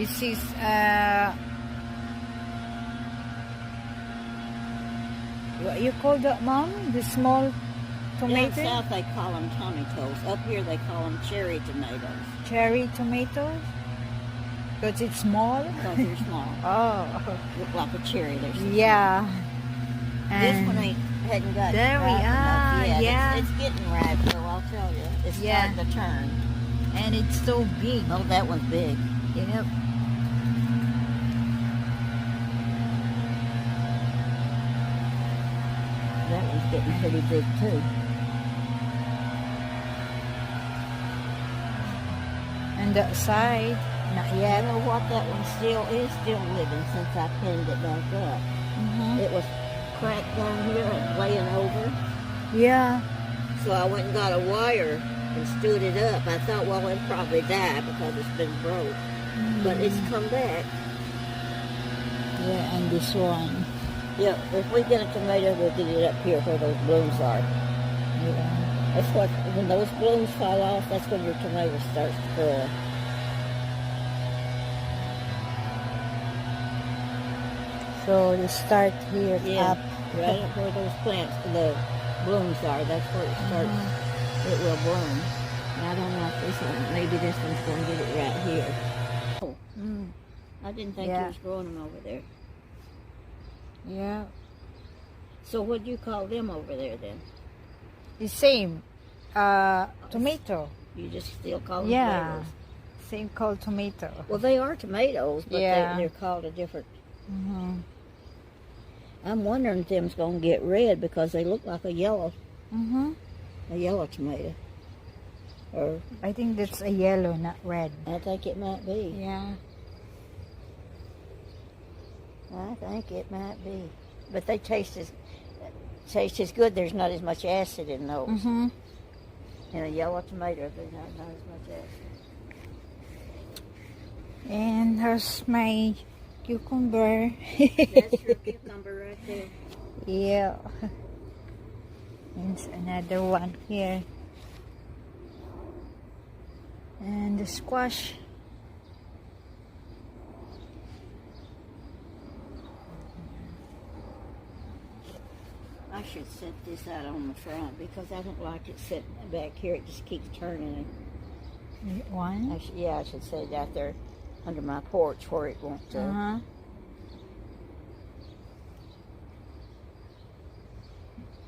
This is what you call that, Mom? The small tomato? Down south they call them tomatoes. Up here they call them cherry tomatoes. Cherry tomatoes? Because it's small? Because they're small. Oh. Look like a cherry. They're so Yeah. small. This one hadn't got There we ripe enough are, yet. yeah. It's getting ripe, so I'll tell you. It's Yeah. starting to turn. And it's so big. Oh, that one's big. Yep. That one's getting pretty big too. And that side, not yet. You know what? That one still living since I pinned it back up. It was cracked down here and laying over. Yeah. So I went and got a wire and stood it up. I thought, well, it'd probably die because it's been broke. But it's come back. Yeah, and this one. Yeah, if we get a tomato, we'll get it up here where those blooms are. Yeah. That's what, when those blooms fall off, that's when your tomato starts to grow. So you start here up. Right up where those plants, the blooms are, that's where it starts. It will bloom. And I don't know if this one, maybe this one's going to get it right here. Oh, I didn't think you was growing them over there. Yeah. So what do you call them over there then? The same. Tomato. You just still call them tomatoes? Same called tomato. Well, they are tomatoes, but Yeah. they're called a different... I'm wondering if them's going to get red because they look like a yellow tomato. Or I think that's a yellow, not red. I think it might be. Yeah. I think it might be. But they taste as good. There's not as much acid in those. In a yellow tomato, there's not as much acid. And here's my cucumber. That's your cucumber right there. Yeah. And another one here. And the squash. I should set this out on the front because I don't like it sitting back here. It just keeps turning. One? I should set it out there under my porch where it won't.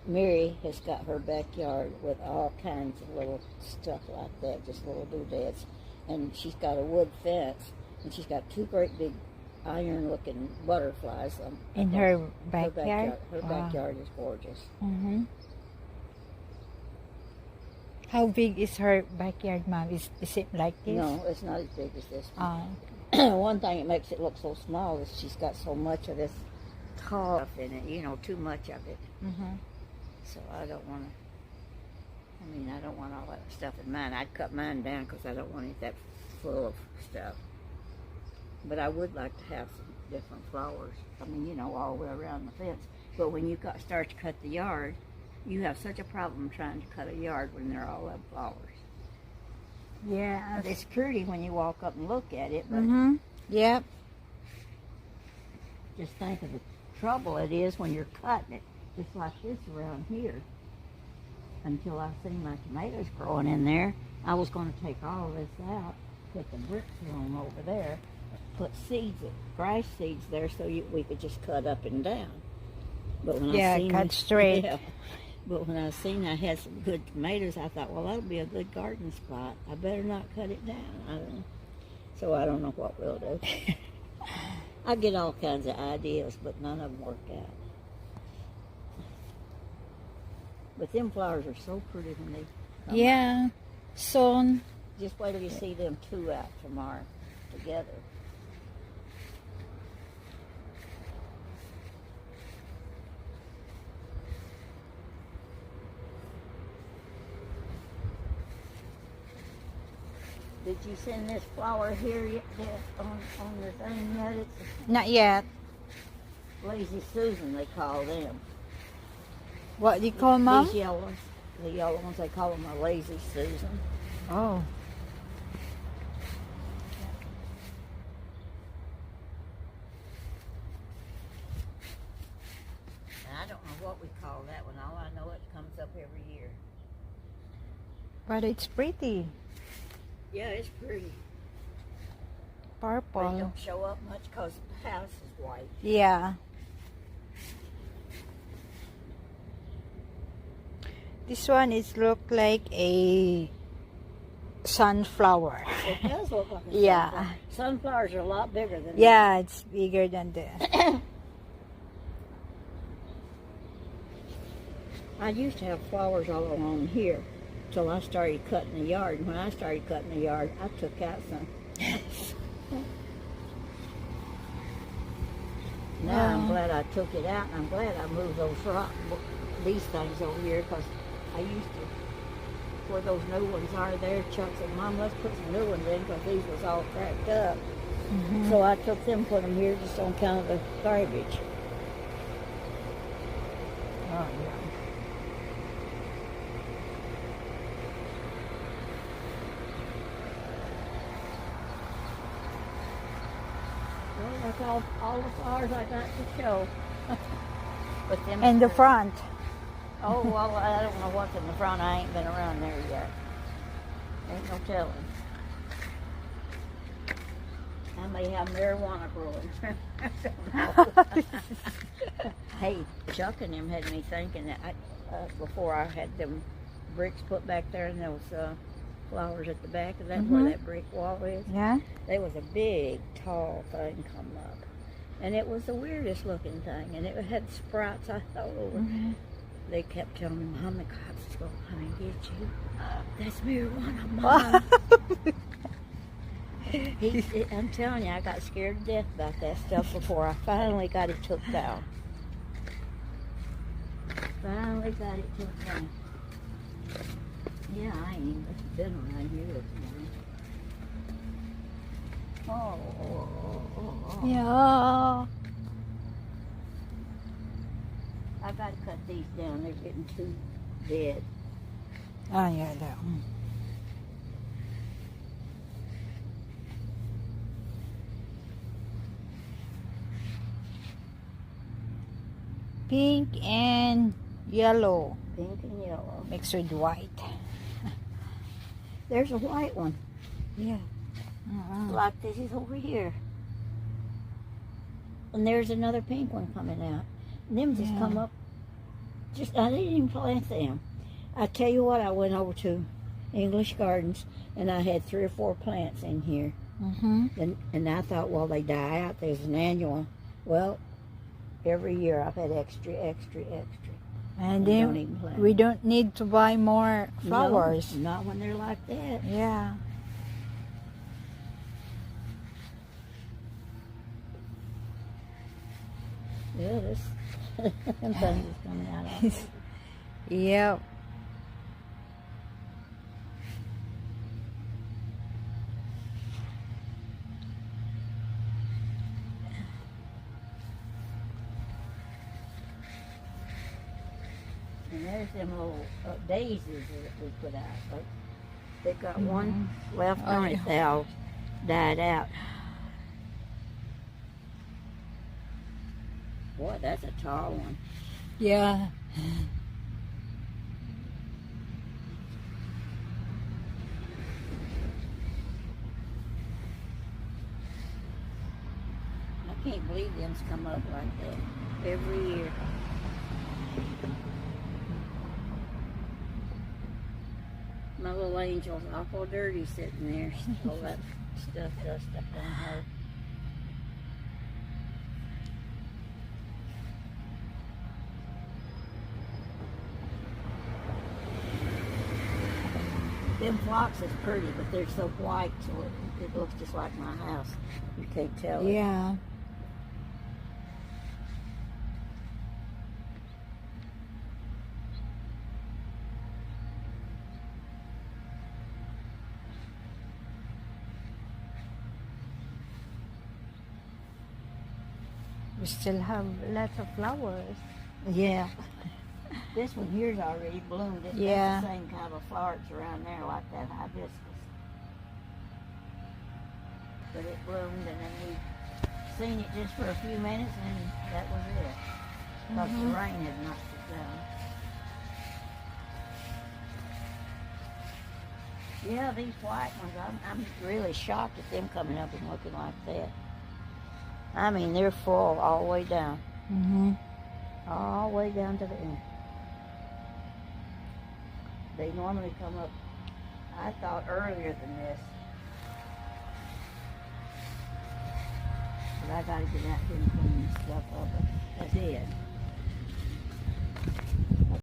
Mary has got her backyard with all kinds of little stuff like that, just little doodads. And she's got a wood fence, and she's got two great big iron-looking butterflies. In her backyard? Her backyard is gorgeous. How big is her backyard, Mom? Is it like this? No, it's not as big as this one. Oh. One thing that makes it look so small is she's got so much of this tall stuff in it, too much of it. So I don't want to, I don't want all that stuff in mine. I'd cut mine down because I don't want it that full of stuff. But I would like to have some different flowers. All the way around the fence. But when you start to cut the yard, you have such a problem trying to cut a yard when they're all up flowers. Yeah. It's pretty when you walk up and look at it, but Yep. just think of the trouble it is when you're cutting it. Just like this around here. Until I seen my tomatoes growing in there, I was going to take all of this out, put the bricks room over there, put seeds, grass seeds there, so we could just cut up and down. But when I seen cut straight. Yeah, but when I seen I had some good tomatoes, I thought, well, that'll be a good garden spot. I better not cut it down. So I don't know what we'll do. I get all kinds of ideas, but none of them work out. But them flowers are so pretty when they come out. Soon. Just wait till you see them two out tomorrow together. Did you send this flower here yet on the thing yet? It's Not yet. Lazy Susan, they call them. What do you call, Mom? These yellow ones, the yellow ones, they call them a Lazy Susan. Oh. what we call that one. All I know, it comes up every year. But it's pretty. Yeah, it's pretty. They Purple. don't show up much because the house is white. Yeah. This one is look like a sunflower. It does look like a Yeah. sunflower. Sunflowers are a lot bigger than Yeah, it's bigger than this. I used to have flowers all along here till I started cutting the yard. When I started cutting the yard, I took out some. Now I'm glad I took it out, and I'm glad I moved these things over here, because I used to, where those new ones are there, Chuck said, Mom, let's put some new ones in, because these was all cracked up. Mm-hmm. So I took them, put them here just on account of the garbage. Oh, yeah. Well, that's all the flowers I got to show. But them And the front. Oh, well, I don't know what's in the front. I ain't been around there yet. Ain't no telling. I may have marijuana growing. I don't know. Hey, Chuck and them had me thinking that before I had them bricks put back there and those flowers at the back of that, where that brick wall is. Yeah. There was a big, tall thing come up. And it was the weirdest looking thing. And it had sprouts all over. Mm-hmm. They kept telling me, Mom, the cops is going to come and get you. That's marijuana, Mom. I'm telling you, I got scared to death about that stuff before I finally got it took down. Finally got it took down. Yeah, I ain't even been around here this morning. Oh. Yeah. I got to cut these down. They're getting too dead. Oh, yeah, that one. Pink and yellow Pink and yellow. mixed with white. There's a white one. Yeah. Uh-huh. Like this is over here. And there's another pink one coming out. And them just come up. I didn't even plant them. I tell you what, I went over to English Gardens and I had 3 or 4 plants in here. Mm-hmm. And I thought, well, they die out. There's an annual. Well, every year I've had extra. And don't then even plant we them. don't need to buy more flowers. No, not when they're like that. Yeah. Yeah, this thing is coming out of it. Yep. And there's them little daisies that we put out. But they've got one left on it. They all died out. Boy, that's a tall one. Yeah. I can't believe them's come up like that every year. My little angel's awful dirty sitting there. All that stuff dust up on her. Them phlox is pretty, but they're so white, so it looks just like my house. You can't tell it. Yeah. We still have lots of flowers. Yeah. This one here's already bloomed. That's Yeah. the same kind of flowers around there, like that hibiscus. But it bloomed, and then we seen it just for a few minutes, and that was it. Because the rain had knocked it down. Yeah, these white ones, I'm really shocked at them coming up and looking like that. I mean, they're full all the way down. Mm-hmm. All the way down to the end. They normally come up, I thought, earlier than this. But I gotta get out here and clean this stuff up. That's it.